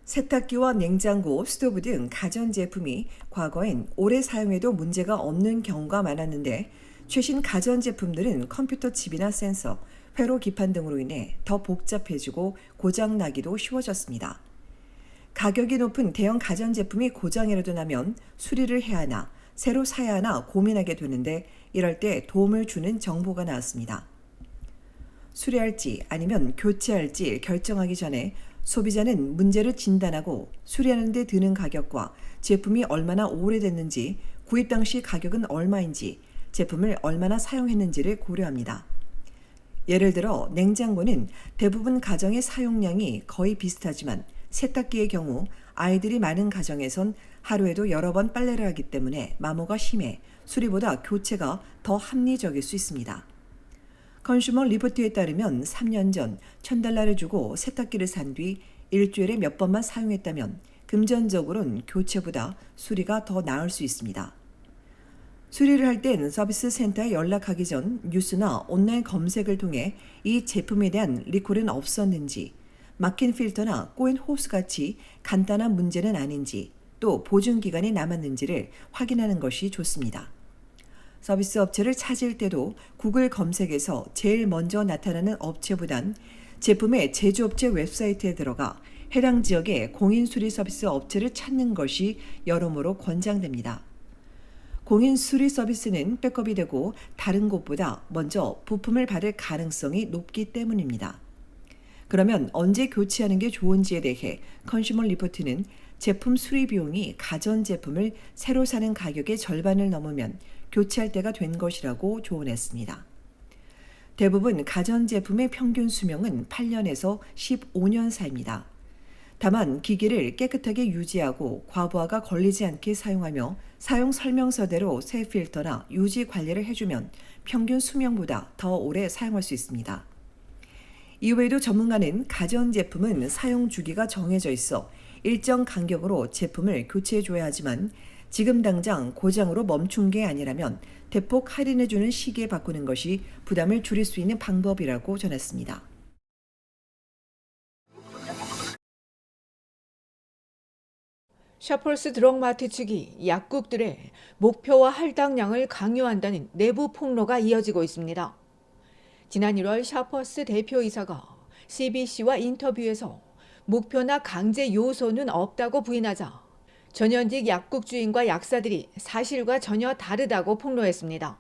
세탁기와 냉장고, 스토브 등 가전제품이 과거엔 오래 사용해도 문제가 없는 경우가 많았는데 최신 가전제품들은 컴퓨터 칩이나 센서, 회로 기판 등으로 인해 더 복잡해지고 고장나기도 쉬워졌습니다. 가격이 높은 대형 가전제품이 고장이라도 나면 수리를 해야 하나, 새로 사야 하나 고민하게 되는데 이럴 때 도움을 주는 정보가 나왔습니다. 수리할지 아니면 교체할지 결정하기 전에 소비자는 문제를 진단하고 수리하는 데 드는 가격과 제품이 얼마나 오래됐는지, 구입 당시 가격은 얼마인지, 제품을 얼마나 사용했는지를 고려합니다. 예를 들어 냉장고는 대부분 가정의 사용량이 거의 비슷하지만 세탁기의 경우 아이들이 많은 가정에선 하루에도 여러 번 빨래를 하기 때문에 마모가 심해 수리보다 교체가 더 합리적일 수 있습니다. 컨슈머 리포트에 따르면 3년 전 $1,000를 주고 세탁기를 산 뒤 일주일에 몇 번만 사용했다면 금전적으로는 교체보다 수리가 더 나을 수 있습니다. 수리를 할 땐 서비스 센터에 연락하기 전 뉴스나 온라인 검색을 통해 이 제품에 대한 리콜은 없었는지, 막힌 필터나 꼬인 호스 같이 간단한 문제는 아닌지, 또 보증 기간이 남았는지를 확인하는 것이 좋습니다. 서비스 업체를 찾을 때도 구글 검색에서 제일 먼저 나타나는 업체보단 제품의 제조업체 웹사이트에 들어가 해당 지역의 공인수리 서비스 업체를 찾는 것이 여러모로 권장됩니다. 공인수리 서비스는 백업이 되고 다른 곳보다 먼저 부품을 받을 가능성이 높기 때문입니다. 그러면 언제 교체하는 게 좋은지에 대해 컨슈머 리포트는 제품 수리 비용이 가전제품을 새로 사는 가격의 절반을 넘으면 교체할 때가 된 것이라고 조언했습니다. 대부분 가전제품의 평균 수명은 8년에서 15년 사이입니다. 다만 기기를 깨끗하게 유지하고 과부하가 걸리지 않게 사용하며 사용 설명서대로 새 필터나 유지 관리를 해주면 평균 수명보다 더 오래 사용할 수 있습니다. 이외에도 전문가는 가전제품은 사용 주기가 정해져 있어 일정 간격으로 제품을 교체해줘야 하지만 지금 당장 고장으로 멈춘 게 아니라면 대폭 할인해주는 시기에 바꾸는 것이 부담을 줄일 수 있는 방법이라고 전했습니다. 샤펄스 드럭마트 측이 약국들의 목표와 할당량을 강요한다는 내부 폭로가 이어지고 있습니다. 지난 1월 샤펄스 대표이사가 CBC와 인터뷰에서 목표나 강제 요소는 없다고 부인하자 전현직 약국 주인과 약사들이 사실과 전혀 다르다고 폭로했습니다.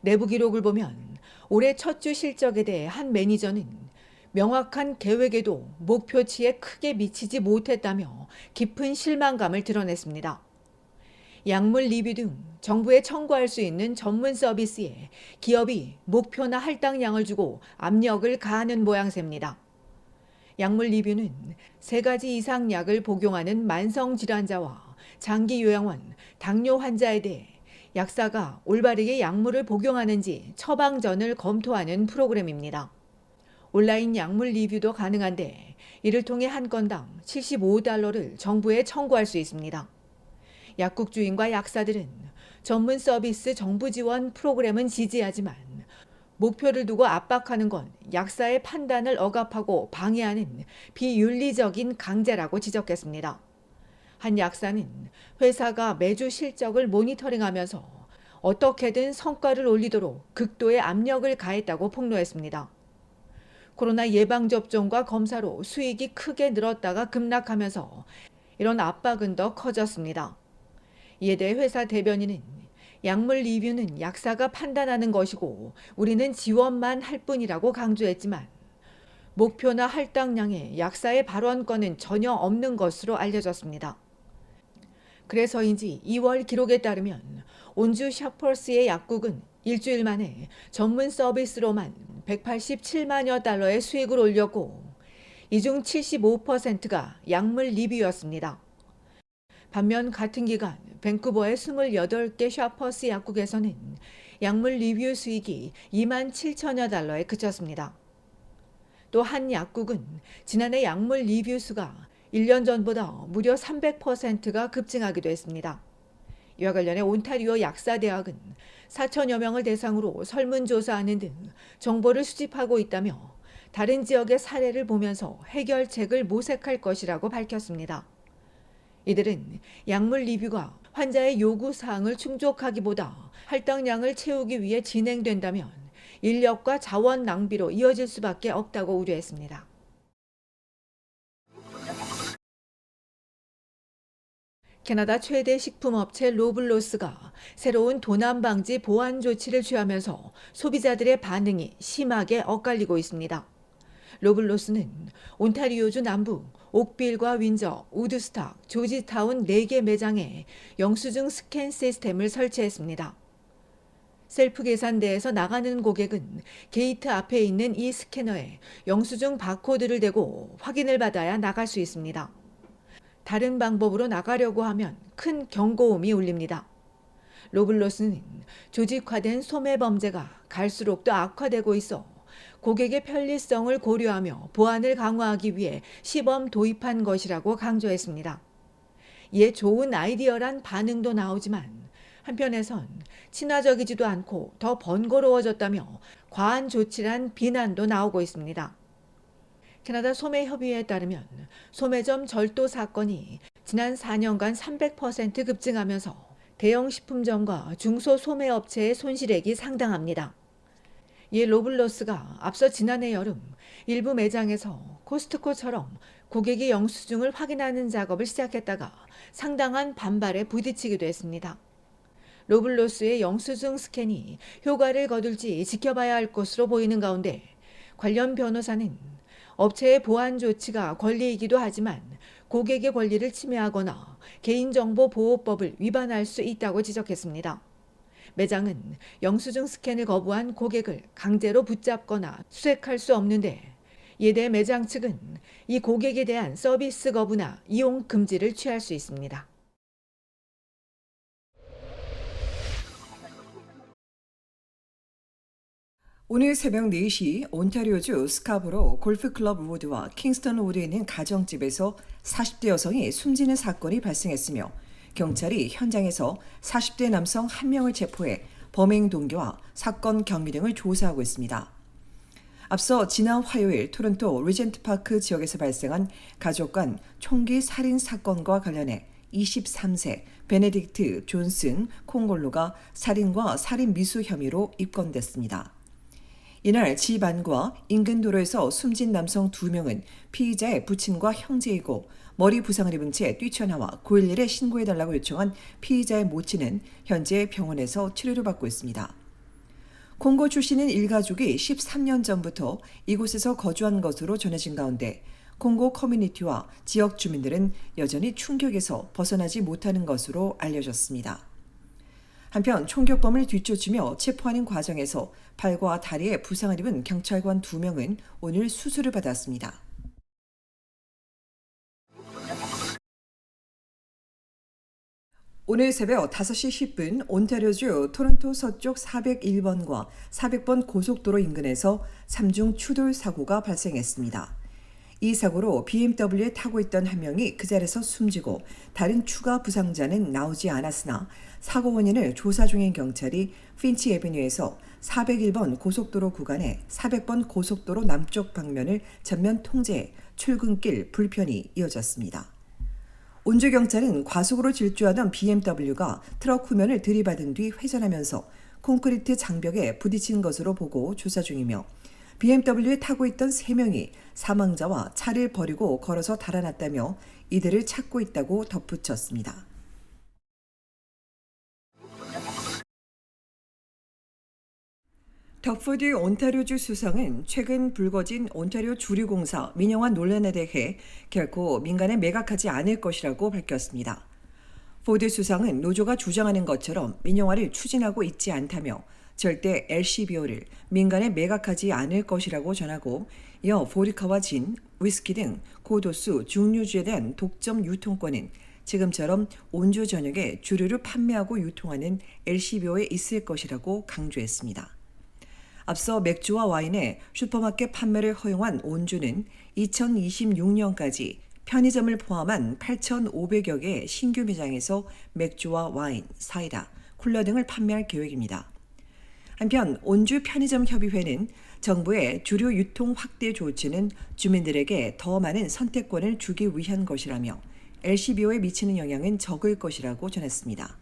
내부 기록을 보면 올해 첫 주 실적에 대해 한 매니저는 명확한 계획에도 목표치에 크게 미치지 못했다며 깊은 실망감을 드러냈습니다. 약물 리뷰 등 정부에 청구할 수 있는 전문 서비스에 기업이 목표나 할당량을 주고 압력을 가하는 모양새입니다. 약물 리뷰는 3가지 이상 약을 복용하는 만성질환자와 장기요양원, 당뇨 환자에 대해 약사가 올바르게 약물을 복용하는지 처방전을 검토하는 프로그램입니다. 온라인 약물 리뷰도 가능한데 이를 통해 한 건당 $75를 정부에 청구할 수 있습니다. 약국 주인과 약사들은 전문 서비스 정부 지원 프로그램은 지지하지만 목표를 두고 압박하는 건 약사의 판단을 억압하고 방해하는 비윤리적인 강제라고 지적했습니다. 한 약사는 회사가 매주 실적을 모니터링하면서 어떻게든 성과를 올리도록 극도의 압력을 가했다고 폭로했습니다. 코로나 예방접종과 검사로 수익이 크게 늘었다가 급락하면서 이런 압박은 더 커졌습니다. 이에 대해 회사 대변인은 약물 리뷰는 약사가 판단하는 것이고 우리는 지원만 할 뿐이라고 강조했지만 목표나 할당량에 약사의 발언권은 전혀 없는 것으로 알려졌습니다. 그래서인지 2월 기록에 따르면 온주 샤펄스의 약국은 일주일 만에 전문 서비스로만 $187만여 달러의 수익을 올렸고 이 중 75%가 약물 리뷰였습니다. 반면 같은 기간 밴쿠버의 28개 샤퍼스 약국에서는 약물 리뷰 수익이 27,000여 달러에 그쳤습니다. 또 한 약국은 지난해 약물 리뷰 수가 1년 전보다 무려 300%가 급증하기도 했습니다. 이와 관련해 온타리오 약사대학은 4천여 명을 대상으로 설문조사하는 등 정보를 수집하고 있다며 다른 지역의 사례를 보면서 해결책을 모색할 것이라고 밝혔습니다. 이들은 약물 리뷰가 환자의 요구 사항을 충족하기보다 할당량을 채우기 위해 진행된다면 인력과 자원 낭비로 이어질 수밖에 없다고 우려했습니다. 캐나다 최대 식품업체 로블로스가 새로운 도난 방지 보안 조치를 취하면서 소비자들의 반응이 심하게 엇갈리고 있습니다. 로블로스는 온타리오주 남부 옥빌과 윈저, 우드스탁, 조지타운 4개 매장에 영수증 스캔 시스템을 설치했습니다. 셀프 계산대에서 나가는 고객은 게이트 앞에 있는 이 스캐너에 영수증 바코드를 대고 확인을 받아야 나갈 수 있습니다. 다른 방법으로 나가려고 하면 큰 경고음이 울립니다. 로블로스는 조직화된 소매 범죄가 갈수록 더 악화되고 있어 고객의 편리성을 고려하며 보안을 강화하기 위해 시범 도입한 것이라고 강조했습니다. 이에 좋은 아이디어란 반응도 나오지만 한편에선 친화적이지도 않고 더 번거로워졌다며 과한 조치란 비난도 나오고 있습니다. 캐나다 소매협의회에 따르면 소매점 절도 사건이 지난 4년간 300% 급증하면서 대형 식품점과 중소 소매업체의 손실액이 상당합니다. 이에 로블로스가 앞서 지난해 여름 일부 매장에서 코스트코처럼 고객의 영수증을 확인하는 작업을 시작했다가 상당한 반발에 부딪히기도 했습니다. 로블로스의 영수증 스캔이 효과를 거둘지 지켜봐야 할 것으로 보이는 가운데 관련 변호사는 업체의 보안 조치가 권리이기도 하지만 고객의 권리를 침해하거나 개인정보보호법을 위반할 수 있다고 지적했습니다. 매장은 영수증 스캔을 거부한 고객을 강제로 붙잡거나 수색할 수 없는데 이에 대해 매장 측은 이 고객에 대한 서비스 거부나 이용 금지를 취할 수 있습니다. 오늘 새벽 4시 온타리오주 스카보로 골프클럽 우드와 킹스턴 우드에 있는 가정집에서 40대 여성이 숨지는 사건이 발생했으며 경찰이 현장에서 40대 남성 1명을 체포해 범행 동기와 사건 경위 등을 조사하고 있습니다. 앞서 지난 화요일 토론토 리젠트파크 지역에서 발생한 가족 간 총기 살인 사건과 관련해 23세 베네딕트 존슨 콩골로가 살인과 살인 미수 혐의로 입건됐습니다. 이날 집안과 인근 도로에서 숨진 남성 2명은 피의자의 부친과 형제이고 머리 부상을 입은 채 뛰쳐나와 911에 신고해달라고 요청한 피의자의 모친은 현재 병원에서 치료를 받고 있습니다. 콩고 출신인 일가족이 13년 전부터 이곳에서 거주한 것으로 전해진 가운데 콩고 커뮤니티와 지역 주민들은 여전히 충격에서 벗어나지 못하는 것으로 알려졌습니다. 한편 총격범을 뒤쫓으며 체포하는 과정에서 팔과 다리에 부상을 입은 경찰관 2명은 오늘 수술을 받았습니다. 오늘 새벽 5시 10분 온타리오주 토론토 서쪽 401번과 400번 고속도로 인근에서 3중 추돌 사고가 발생했습니다. 이 사고로 BMW에 타고 있던 한 명이 그 자리에서 숨지고 다른 추가 부상자는 나오지 않았으나 사고 원인을 조사 중인 경찰이 핀치 애비뉴에서 401번 고속도로 구간에 400번 고속도로 남쪽 방면을 전면 통제해 출근길 불편이 이어졌습니다. 온주경찰은 과속으로 질주하던 BMW가 트럭 후면을 들이받은 뒤 회전하면서 콘크리트 장벽에 부딪힌 것으로 보고 조사 중이며 BMW에 타고 있던 3명이 사망자와 차를 버리고 걸어서 달아났다며 이들을 찾고 있다고 덧붙였습니다. 덕포드 온타리오주 수상은 최근 불거진 온타리오 주류공사 민영화 논란에 대해 결코 민간에 매각하지 않을 것이라고 밝혔습니다. 포드 수상은 노조가 주장하는 것처럼 민영화를 추진하고 있지 않다며 절대 LCBO를 민간에 매각하지 않을 것이라고 전하고 이어 보드카와 진, 위스키 등 고도수 증류주에 대한 독점 유통권은 지금처럼 온주 전역에 주류를 판매하고 유통하는 LCBO에 있을 것이라고 강조했습니다. 앞서 맥주와 와인의 슈퍼마켓 판매를 허용한 온주는 2026년까지 편의점을 포함한 8,500여 개의 신규 매장에서 맥주와 와인, 사이다, 쿨러 등을 판매할 계획입니다. 한편 온주 편의점 협의회는 정부의 주류 유통 확대 조치는 주민들에게 더 많은 선택권을 주기 위한 것이라며 LCBO에 미치는 영향은 적을 것이라고 전했습니다.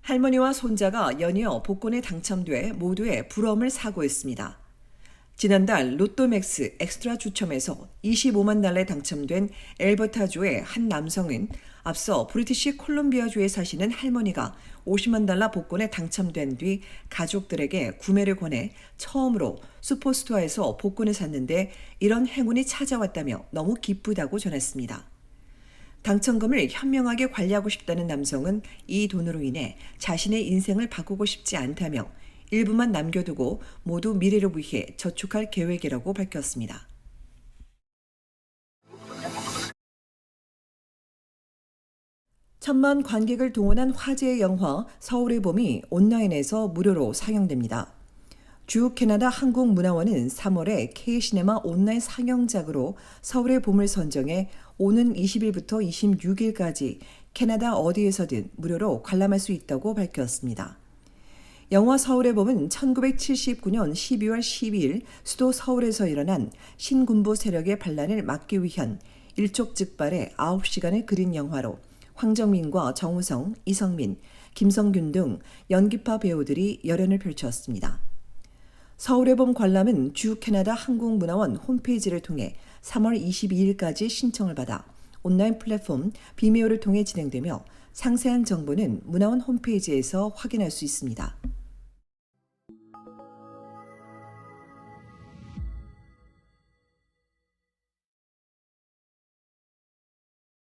할머니와 손자가 연이어 복권에 당첨돼 모두의 부러움을 사고했습니다. 지난달 로또맥스 엑스트라 추첨에서 25만 달러에 당첨된 엘버타주의 한 남성은 앞서 브리티시 콜롬비아주에 사시는 할머니가 50만 달러 복권에 당첨된 뒤 가족들에게 구매를 권해 처음으로 슈퍼스토어에서 복권을 샀는데 이런 행운이 찾아왔다며 너무 기쁘다고 전했습니다. 당첨금을 현명하게 관리하고 싶다는 남성은 이 돈으로 인해 자신의 인생을 바꾸고 싶지 않다며 일부만 남겨두고 모두 미래를 위해 저축할 계획이라고 밝혔습니다. 천만 관객을 동원한 화제의 영화 서울의 봄이 온라인에서 무료로 상영됩니다. 주 캐나다 한국문화원은 3월에 K시네마 온라인 상영작으로 서울의 봄을 선정해 오는 20일부터 26일까지 캐나다 어디에서든 무료로 관람할 수 있다고 밝혔습니다. 영화 서울의 봄은 1979년 12월 12일 수도 서울에서 일어난 신군부 세력의 반란을 막기 위한 일촉즉발의 9시간을 그린 영화로 황정민과 정우성, 이성민, 김성균 등 연기파 배우들이 열연을 펼쳤습니다. 서울의 봄 관람은 주 캐나다 한국문화원 홈페이지를 통해 3월 22일까지 신청을 받아 온라인 플랫폼 비메오를 통해 진행되며 상세한 정보는 문화원 홈페이지에서 확인할 수 있습니다.